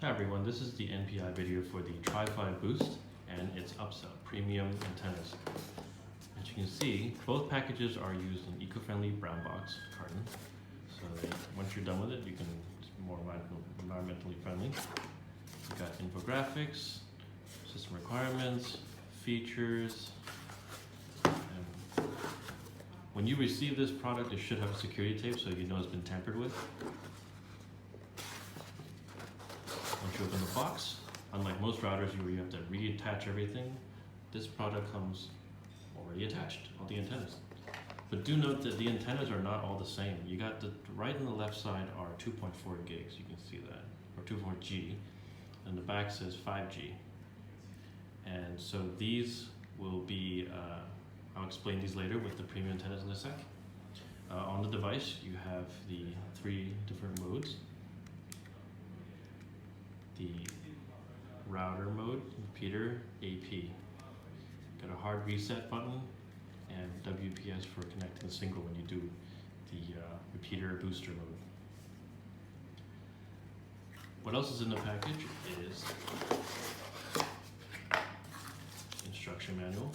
Hi everyone, this is the NPI video for the Trifiboost and its upsell, premium antennas. As you can see, both packages are used in eco-friendly brown box carton. So once you're done with it, it's more environmentally friendly. You've got infographics, system requirements, features. And when you receive this product, it should have a security tape so you know it's been tampered with. Once you open the box, unlike most routers where you have to reattach everything, this product comes already attached, all the antennas. But do note that the antennas are not all the same. You got the right and the left side are 2.4 gigs, you can see that, or 2.4 G, and the back says 5G. And so these will be, I'll explain these later with the premium antennas in a sec. On the device, you have the 3 different modes. The router mode, repeater, AP. Got a hard reset button and WPS for connecting the single when you do the repeater booster mode. What else is in the package is instruction manual,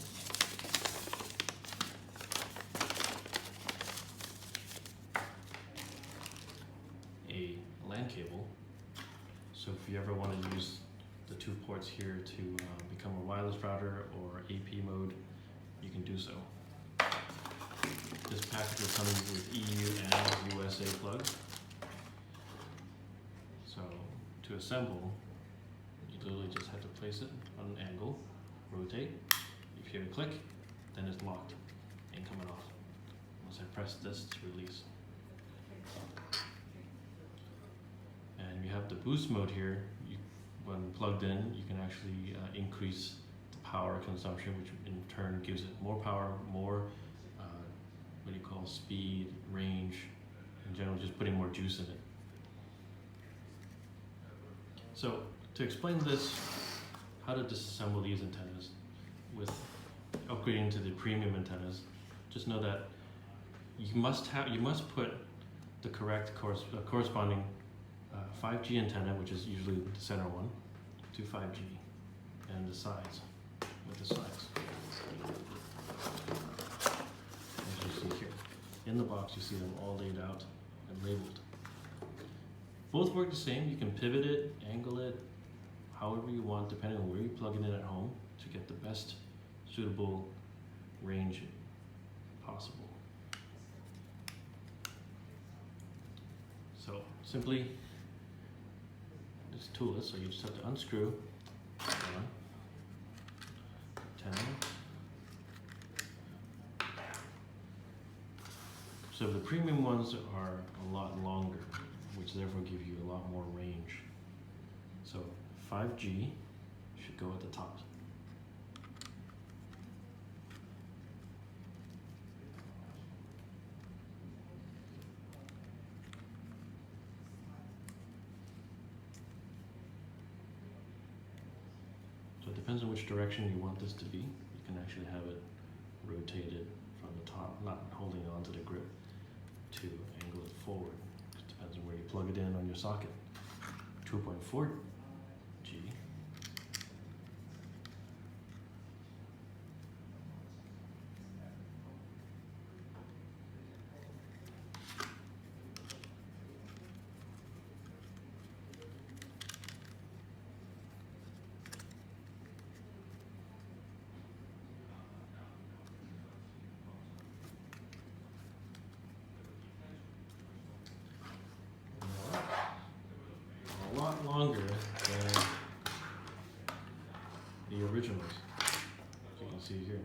a LAN cable. So if you ever want to use the 2 ports here to become a wireless router or AP mode, you can do so. This package will come with EU and USA plug. So to assemble, you literally just have to place it on an angle, rotate. If you hear a click, then it's locked, ain't coming off. Once I press this to release. And you have the boost mode here. When plugged in, you can actually increase the power consumption, which in turn gives it more power, more speed, range, in general, just putting more juice in it. So to explain this, how to disassemble these antennas with upgrading to the premium antennas, just know that you must put the correct corresponding 5G antenna, which is usually the center one, to 5G, and the sides, with the sides. As you see here. In the box, you see them all laid out and labeled. Both work the same. You can pivot it, angle it, however you want, depending on where you plug it in at home to get the best suitable range possible. So simply, it's toolless, so you just have to unscrew one, 10. So the premium ones are a lot longer, which therefore give you a lot more range. So 5G should go at the top. So it depends on which direction you want this to be. You can actually have it rotated from the top, not holding onto the grip, to angle it forward. It depends on where you plug it in on your socket. 2.4G. A lot longer than the originals, as you can see here.